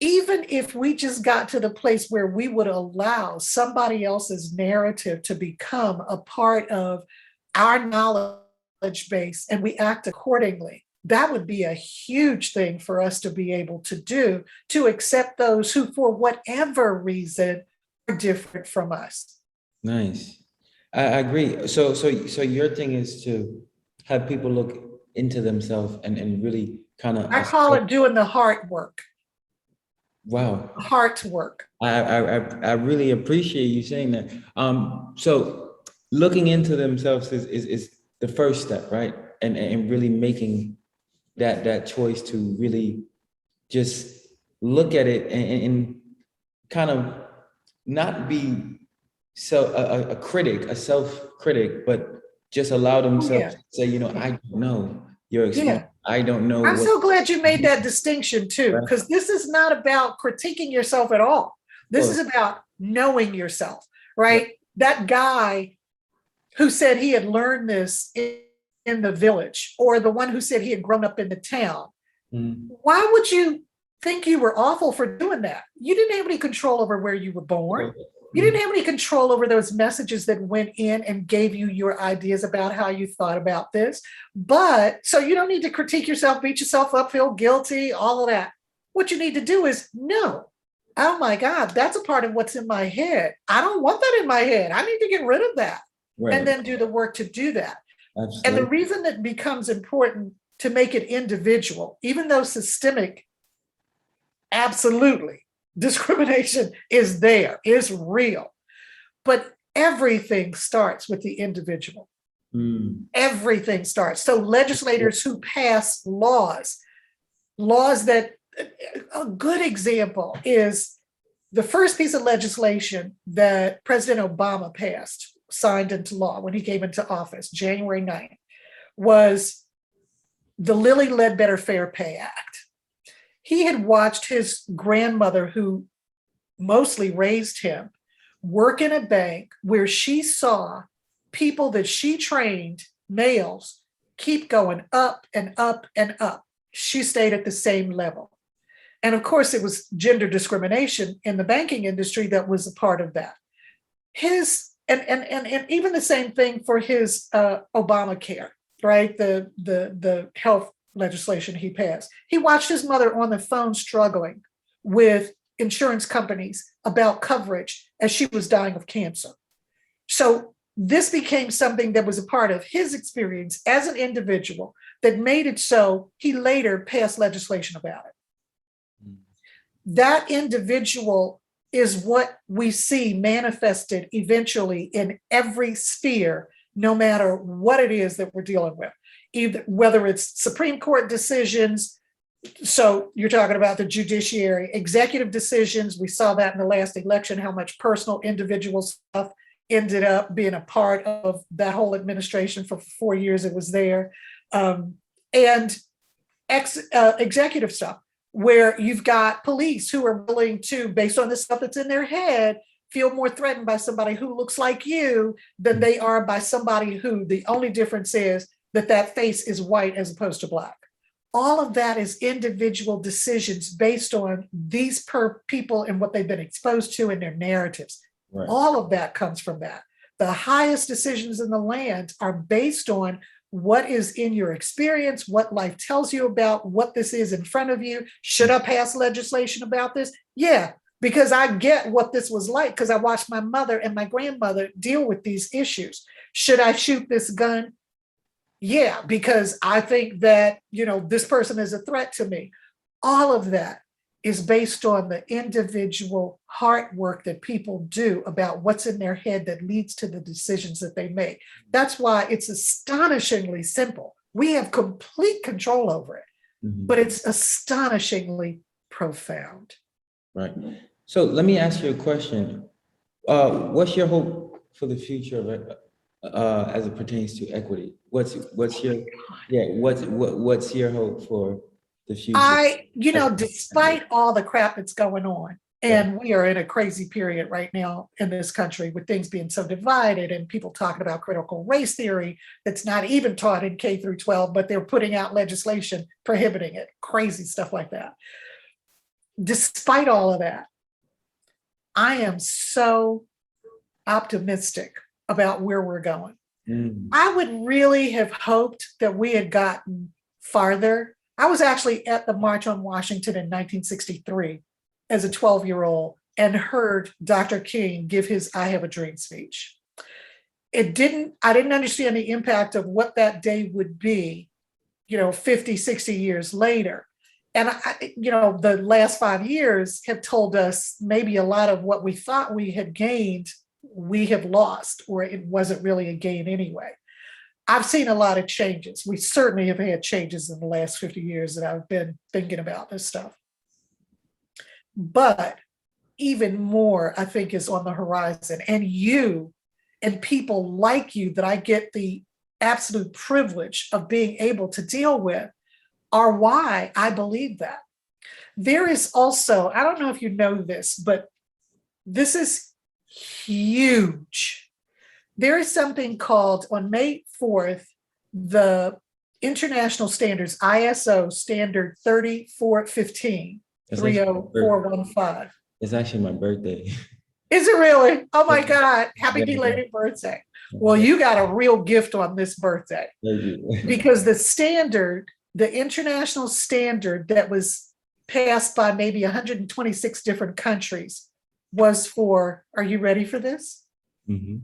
Even if we just got to the place where we would allow somebody else's narrative to become a part of our knowledge base and we act accordingly, that would be a huge thing for us to be able to do, to accept those who, for whatever reason, are different from us. Nice. I agree. So your thing is to have people look into themselves and really kind of... I call it doing the heart work. Wow. Heart work. I really appreciate you saying that. So looking into themselves is the first step, right? And really making that choice to really just look at it and kind of not be a self-critic, but just allow themselves to say, I don't know your experience. Yeah. I don't know. I'm so glad you made that distinction too, because this is not about critiquing yourself at all. This is about knowing yourself, right? That guy who said he had learned this in the village, or the one who said he had grown up in the town. Why would you think you were awful for doing that? You didn't have any control over where you were born. You didn't have any control over those messages that went in and gave you your ideas about how you thought about this. But so you don't need to critique yourself, beat yourself up, feel guilty, all of that. What you need to do is know, oh my God, that's a part of what's in my head. I don't want that in my head. I need to get rid of that. And then do the work to do that. Absolutely. And the reason that becomes important to make it individual, even though systemic, absolutely, discrimination is there, is real, but everything starts with the individual. Everything starts. So legislators who pass laws that a good example is the first piece of legislation that President Obama passed, signed into law when he came into office, January 9th, was the Lilly Ledbetter Fair Pay Act. He had watched his grandmother, who mostly raised him, work in a bank where she saw people that she trained, males, keep going up and up and up. She stayed at the same level. And of course, it was gender discrimination in the banking industry that was a part of that. And even the same thing for his Obamacare, right? The health legislation he passed. He watched his mother on the phone struggling with insurance companies about coverage as she was dying of cancer. So this became something that was a part of his experience as an individual that made it so he later passed legislation about it. That individual is what we see manifested eventually in every sphere, no matter what it is that we're dealing with, either whether it's Supreme Court decisions. So you're talking about the judiciary, executive decisions. We saw that in the last election, how much personal individual stuff ended up being a part of that whole administration for 4 years it was there. And executive stuff, where you've got police who are willing to, based on the stuff that's in their head, feel more threatened by somebody who looks like you than they are by somebody who the only difference is that face is white as opposed to black. All of that is individual decisions based on these people and what they've been exposed to in their narratives. Right. All of that comes from that. The highest decisions in the land are based on what is in your experience, what life tells you about what this is in front of you. Should I pass legislation about this? Yeah, because I get what this was like because I watched my mother and my grandmother deal with these issues. Should I shoot this gun? Yeah, because I think that, this person is a threat to me. All of that is based on the individual heart work that people do about what's in their head that leads to the decisions that they make. That's why it's astonishingly simple. We have complete control over it, but it's astonishingly profound. Right. So let me ask you a question. What's your hope for the future of it, as it pertains to equity? What's your hope for the future? Despite all the crap that's going on, and we are in a crazy period right now in this country with things being so divided and people talking about critical race theory that's not even taught in K through 12, but they're putting out legislation prohibiting it, crazy stuff like that. Despite all of that, I am so optimistic about where we're going. I would really have hoped that we had gotten farther. I was actually at the March on Washington in 1963 as a 12-year-old and heard Dr. King give his I Have a Dream speech. I didn't understand the impact of what that day would be, 50, 60 years later. And, the last 5 years have told us maybe a lot of what we thought we had gained, we have lost, or it wasn't really a gain anyway. I've seen a lot of changes. We certainly have had changes in the last 50 years that I've been thinking about this stuff. But even more, I think, is on the horizon. And you and people like you that I get the absolute privilege of being able to deal with are why I believe that. There is also, I don't know if you know this, but this is huge. There is something called, on May 4th, the International Standards, ISO Standard 3415, 30415. It's actually my birthday. Is it really? Oh my God, happy belated birthday. Well, you got a real gift on this birthday. Thank you. Because the international standard that was passed by maybe 126 different countries was for, are you ready for this? Mm-hmm.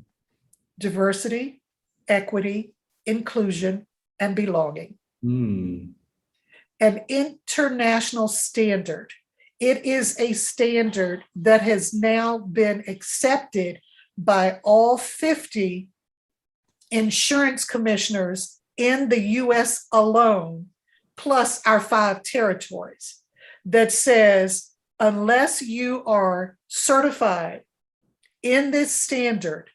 Diversity, equity, inclusion, and belonging. An international standard. It is a standard that has now been accepted by all 50 insurance commissioners in the US alone, plus our 5 territories. that says, unless you are certified in this standard,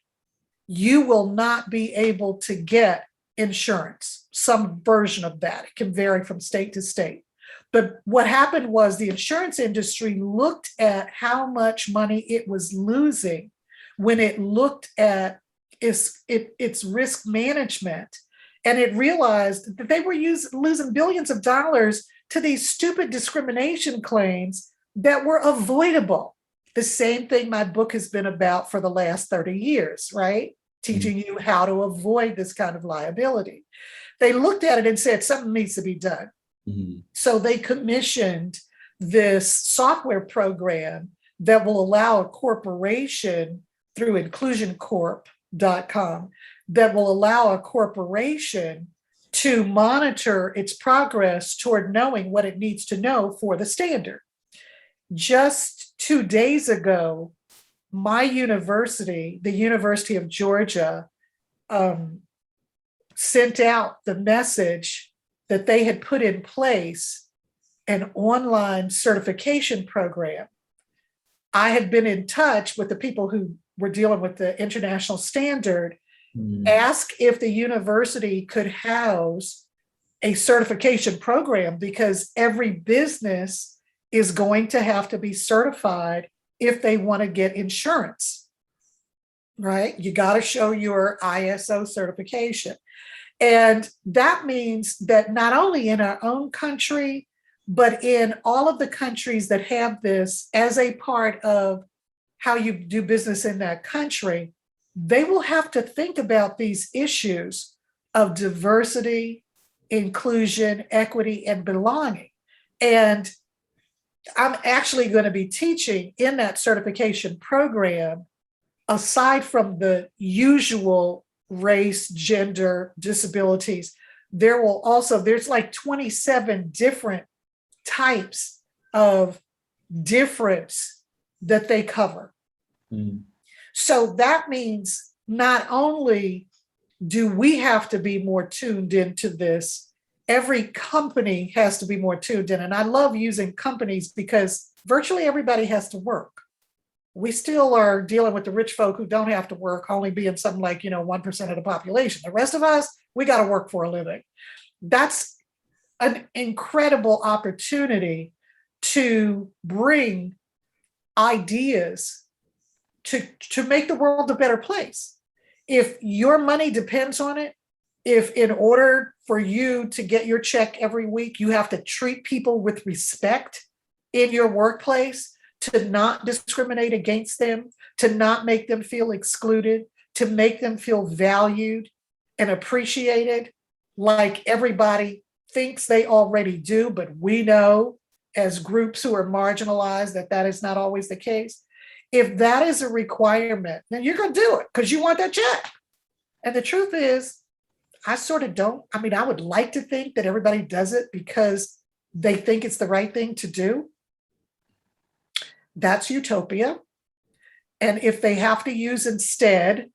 you will not be able to get insurance, some version of that. It can vary from state to state. But what happened was the insurance industry looked at how much money it was losing when it looked at its risk management. And it realized that they were losing billions of dollars to these stupid discrimination claims that were avoidable. The same thing my book has been about for the last 30 years, right? Teaching you how to avoid this kind of liability. They looked at it and said, something needs to be done. Mm-hmm. So they commissioned this software program that will allow a corporation through inclusioncorp.com that will allow a corporation to monitor its progress toward knowing what it needs to know for the standard. Just 2 days ago, my university, the University of Georgia, sent out the message that they had put in place an online certification program. I had been in touch with the people who were dealing with the international standard, ask if the university could house a certification program, because every business is going to have to be certified if they want to get insurance, right? You got to show your ISO certification. And that means that not only in our own country, but in all of the countries that have this as a part of how you do business in that country, they will have to think about these issues of diversity, inclusion, equity, and belonging. And I'm actually going to be teaching in that certification program, aside from the usual race, gender, disabilities, there's like 27 different types of difference that they cover. Mm. So that means not only do we have to be more tuned into this, every company has to be more tuned in. And I love using companies because virtually everybody has to work. We still are dealing with the rich folk who don't have to work, only being something like, 1% of the population. The rest of us, we got to work for a living. That's an incredible opportunity to bring ideas to make the world a better place. If your money depends on it, if in order for you to get your check every week, you have to treat people with respect in your workplace, to not discriminate against them, to not make them feel excluded, to make them feel valued and appreciated like everybody thinks they already do, but we know as groups who are marginalized that is not always the case. If that is a requirement, then you're going to do it because you want that check. And the truth is, I sort of don't. I mean, I would like to think that everybody does it because they think it's the right thing to do. That's utopia. And if they have to use instead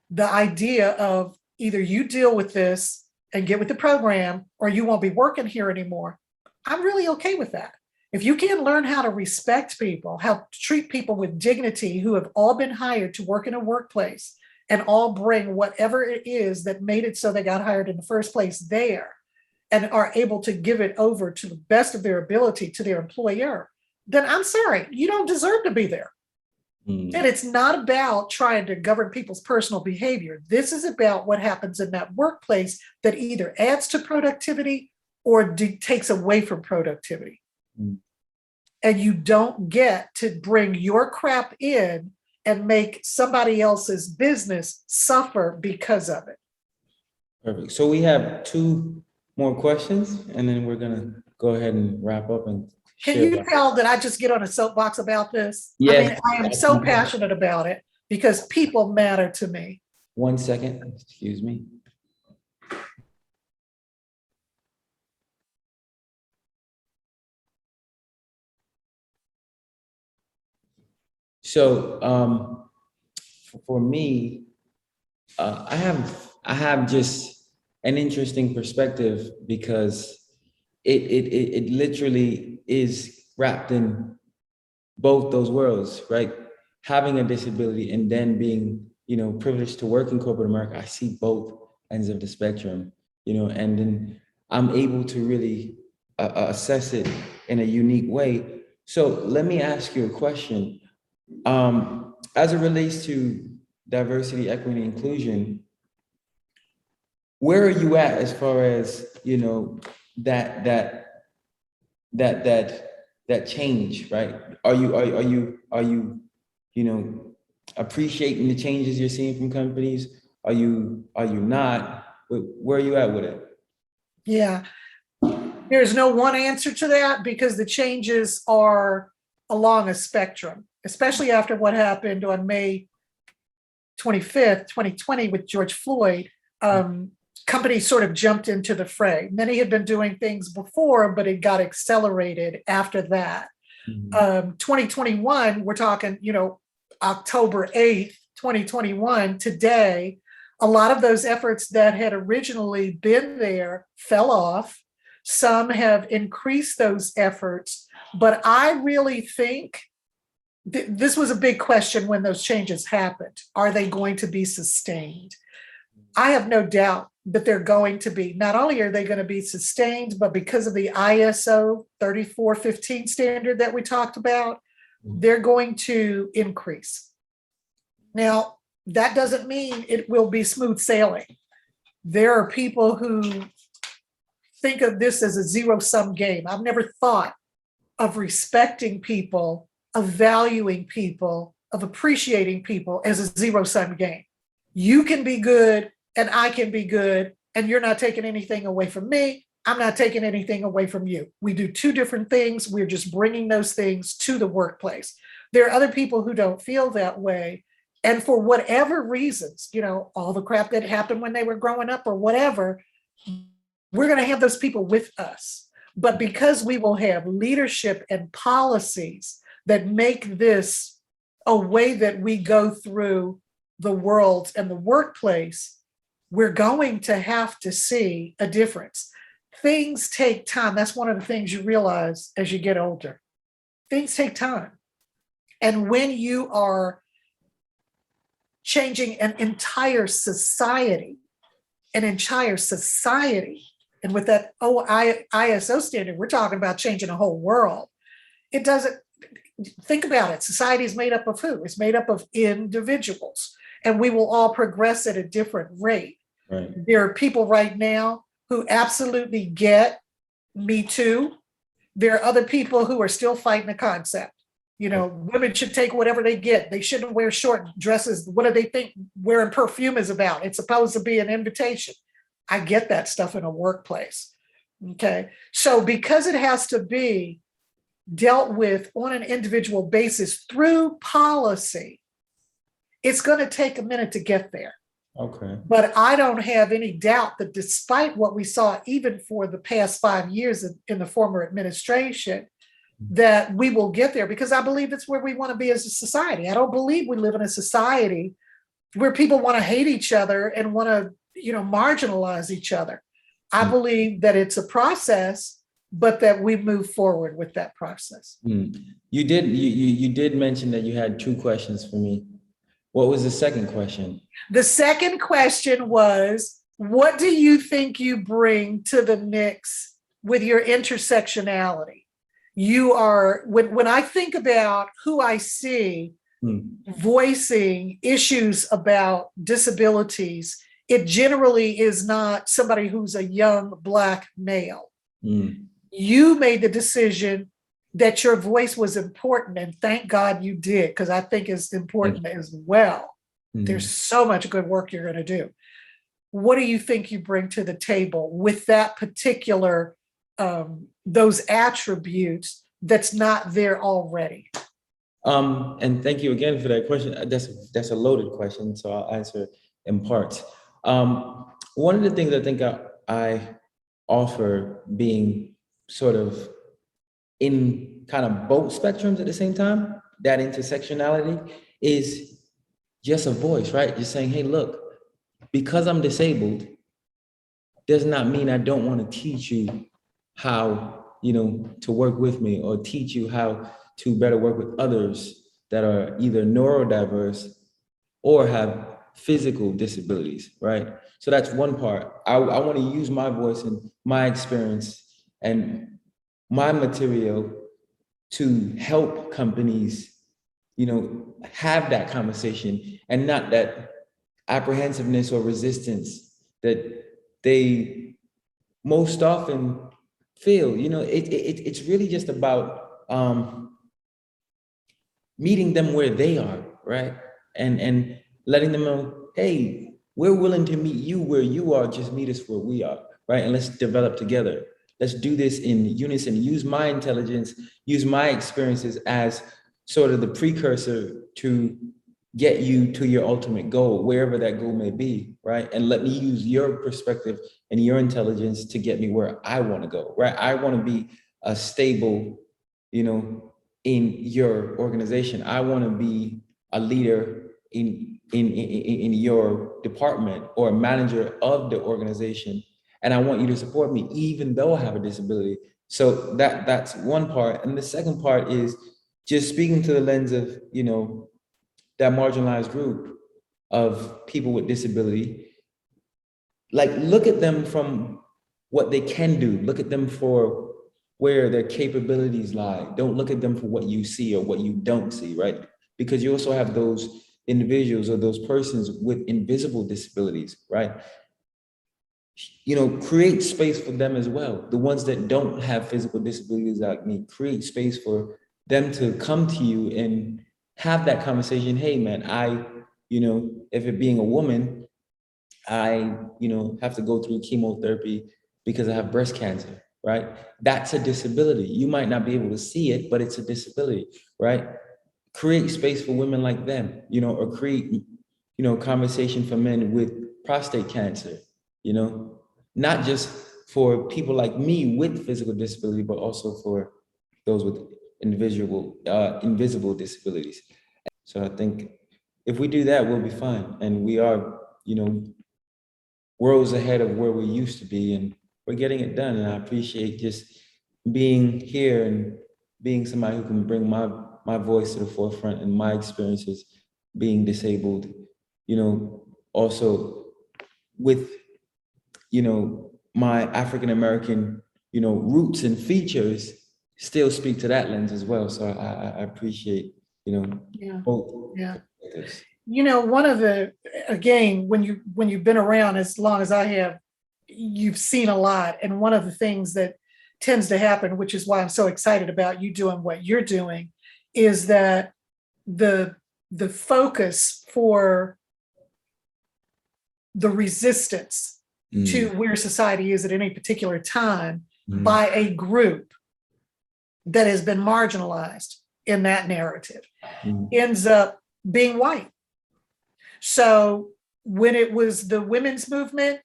the idea of either you deal with this and get with the program or you won't be working here anymore, I'm really okay with that. If you can learn how to respect people, how to treat people with dignity who have all been hired to work in a workplace and all bring whatever it is that made it so they got hired in the first place there and are able to give it over to the best of their ability to their employer, then I'm sorry, you don't deserve to be there. And it's not about trying to govern people's personal behavior. This is about what happens in that workplace that either adds to productivity or takes away from productivity. And you don't get to bring your crap in and make somebody else's business suffer because of it. Perfect. So we have 2 more questions, and then we're going to go ahead and wrap up. And can you tell that I just get on a soapbox about this? Yes. I mean, I am so passionate about it because people matter to me. 1 second, excuse me. So for me, I have just an interesting perspective because it literally is wrapped in both those worlds, right? Having a disability and then being, privileged to work in corporate America, I see both ends of the spectrum, and then I'm able to really assess it in a unique way. So let me ask you a question. As it relates to diversity, equity, and inclusion, where are you at as far as, that that that that change, right? Are you appreciating the changes you're seeing from companies? Are you not? Where are you at with it? Yeah, there's no one answer to that because the changes are along a spectrum, especially after what happened on May 25th, 2020 with George Floyd. Companies sort of jumped into the fray. Many had been doing things before, but it got accelerated after that. 2021, we're talking, October 8th, 2021, today, a lot of those efforts that had originally been there fell off. Some have increased those efforts, but I really think this was a big question when those changes happened. Are they going to be sustained? I have no doubt that they're going to be. Not only are they going to be sustained, but because of the ISO 3415 standard that we talked about, they're going to increase. Now, that doesn't mean it will be smooth sailing. There are people who think of this as a zero-sum game. I've never thought of respecting people, of valuing people, of appreciating people as a zero-sum game. You can be good and I can be good, and you're not taking anything away from me. I'm not taking anything away from you. We do two different things. We're just bringing those things to the workplace. There are other people who don't feel that way. And for whatever reasons, all the crap that happened when they were growing up or whatever, we're going to have those people with us. But because we will have leadership and policies that make this a way that we go through the world and the workplace, we're going to have to see a difference. Things take time. That's one of the things you realize as you get older. Things take time. And when you are changing an entire society, and with that ISO standard, we're talking about changing a whole world. It doesn't, think about it. Society is made up of who? It's made up of individuals, and we will all progress at a different rate. Right. There are people right now who absolutely get Me Too. There are other people who are still fighting the concept. Women should take whatever they get. They shouldn't wear short dresses. What do they think wearing perfume is about? It's supposed to be an invitation. I get that stuff in a workplace. Okay. So because it has to be dealt with on an individual basis through policy, it's going to take a minute to get there. Okay. But I don't have any doubt that despite what we saw, even for the past 5 years in the former administration, that we will get there, because I believe it's where we want to be as a society. I don't believe we live in a society where people want to hate each other and want to, marginalize each other. I believe that it's a process, but that we move forward with that process. You did mention that you had 2 questions for me. What was the second question? The second question was, what do you think you bring to the mix with your intersectionality? You are, when I think about who I see voicing issues about disabilities, it generally is not somebody who's a young Black male. You made the decision that your voice was important, and thank God you did, because I think it's important as well. There's so much good work you're going to do. What do you think you bring to the table with that particular, those attributes that's not there already? And thank you again for that question. That's a loaded question, so I'll answer in parts. One of the things I think I offer, being sort of in kind of both spectrums at the same time, that intersectionality, is just a voice, right? Just saying, hey, look, because I'm disabled does not mean I don't want to teach you how, to work with me, or teach you how to better work with others that are either neurodiverse or have physical disabilities, right? So that's one part. I want to use my voice and my experience and my material to help companies, have that conversation, and not that apprehensiveness or resistance that they most often feel. It's really just about meeting them where they are, right? And letting them know, hey, we're willing to meet you where you are, just meet us where we are, right? And let's develop together. Let's do this in unison. Use my intelligence, use my experiences as sort of the precursor to get you to your ultimate goal, wherever that goal may be, right? And let me use your perspective and your intelligence to get me where I want to go, right? I want to be a stable, in your organization. I want to be a leader in your department, or a manager of the organization, and I want you to support me even though I have a disability. So that's one part. And the second part is just speaking to the lens of, that marginalized group of people with disability. Like, look at them from what they can do. Look at them for where their capabilities lie. Don't look at them for what you see or what you don't see, right? Because you also have those individuals or those persons with invisible disabilities, right? Create space for them as well. The ones that don't have physical disabilities like me, create space for them to come to you and have that conversation. Hey, man, if it being a woman, I, have to go through chemotherapy because I have breast cancer, right? That's a disability. You might not be able to see it, but it's a disability, right? Create space for women like them, or create, conversation for men with prostate cancer, not just for people like me with physical disability, but also for those with invisible disabilities. So I think if we do that, we'll be fine. And we are, worlds ahead of where we used to be, and we're getting it done. And I appreciate just being here and being somebody who can bring my voice to the forefront and my experiences being disabled, also with, my African American, roots and features, still speak to that lens as well. So I appreciate, Yeah. both. Yeah. perspectives. One of the, again, when you've been around as long as I have, you've seen a lot. And one of the things that tends to happen, which is why I'm so excited about you doing what you're doing, is that the focus for the resistance to where society is at any particular time by a group that has been marginalized in that narrative ends up being white. So when it was the women's movement,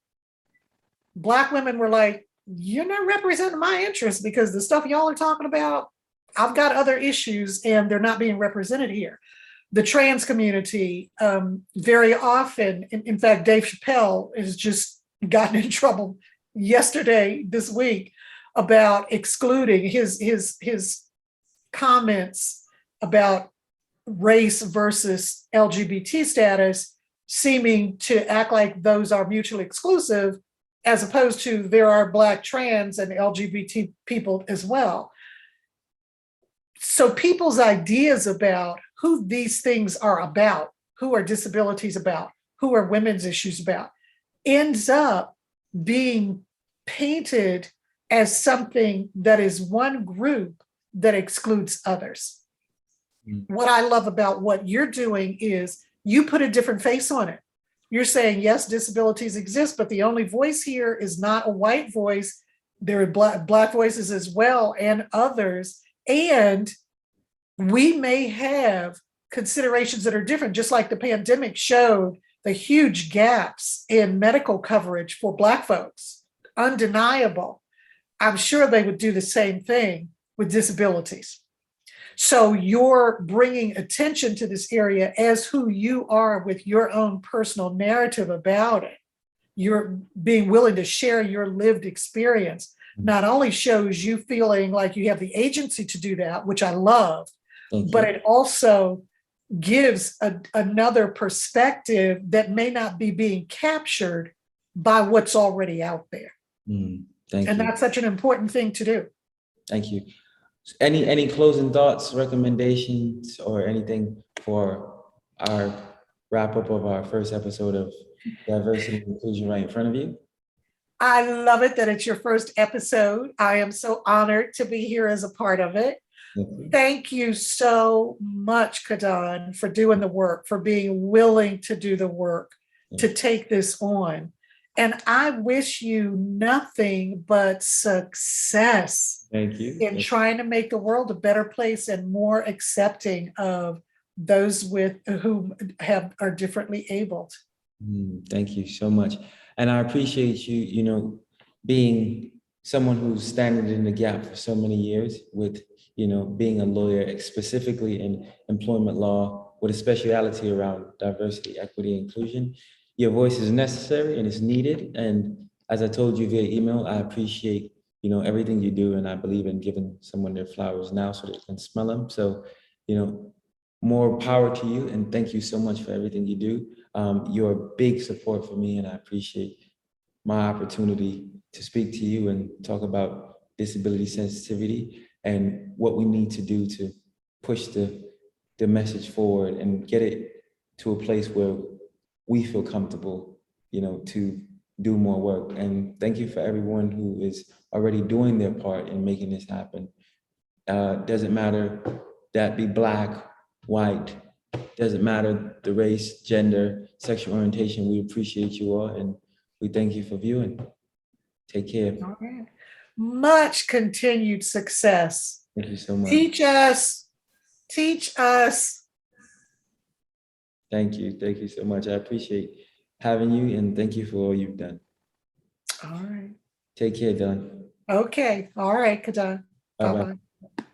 Black women were like, you're not representing my interests because the stuff y'all are talking about, I've got other issues and they're not being represented here. The trans community, very often, in fact, Dave Chappelle has just gotten in trouble this week, about excluding his comments about race versus LGBT status, seeming to act like those are mutually exclusive, as opposed to there are Black trans and LGBT people as well. So people's ideas about who these things are about, who are disabilities about, who are women's issues about, ends up being painted as something that is one group that excludes others. What I love about what you're doing is you put a different face on it. You're saying, yes, disabilities exist, but the only voice here is not a white voice. There are Black voices as well, and others. And we may have considerations that are different, just like the pandemic showed the huge gaps in medical coverage for Black folks, undeniable. I'm sure they would do the same thing with disabilities. So you're bringing attention to this area as who you are with your own personal narrative about it. You're being willing to share your lived experience. not only shows you feeling like you have the agency to do that, which I love, Thank but you. it also gives another perspective that may not be being captured by what's already out there. Thank And you. that's such an important thing to do. Thank you. Any closing thoughts, recommendations, or anything for our wrap up of our first episode of Diversity and Inclusion right in front of you? I love it that it's your first episode. I am so honored to be here as a part of it. Thank you so much, Kadan, for doing the work, for being willing to do the work, to take this on. And I wish you nothing but success. Thank you. In trying to make the world a better place and more accepting of those who are differently abled. Thank you so much. And I appreciate you, being someone who's standing in the gap for so many years with, being a lawyer, specifically in employment law, with a speciality around diversity, equity, inclusion. Your voice is necessary and it's needed. And as I told you via email, I appreciate, everything you do. And I believe in giving someone their flowers now so they can smell them. So, more power to you. And thank you so much for everything you do. You're a big support for me, and I appreciate my opportunity to speak to you and talk about disability sensitivity and what we need to do to push the message forward and get it to a place where we feel comfortable, to do more work. And thank you for everyone who is already doing their part in making this happen. Doesn't matter that be Black, white, doesn't matter the race, gender, sexual orientation. We appreciate you all and we thank you for viewing. Take care. All right. Much continued success. Thank you so much. Teach us. Teach us. Thank you. Thank you so much. I appreciate having you and thank you for all you've done. All right. Take care, Dawn. Okay. All right, Kadan. Bye-bye. Bye-bye.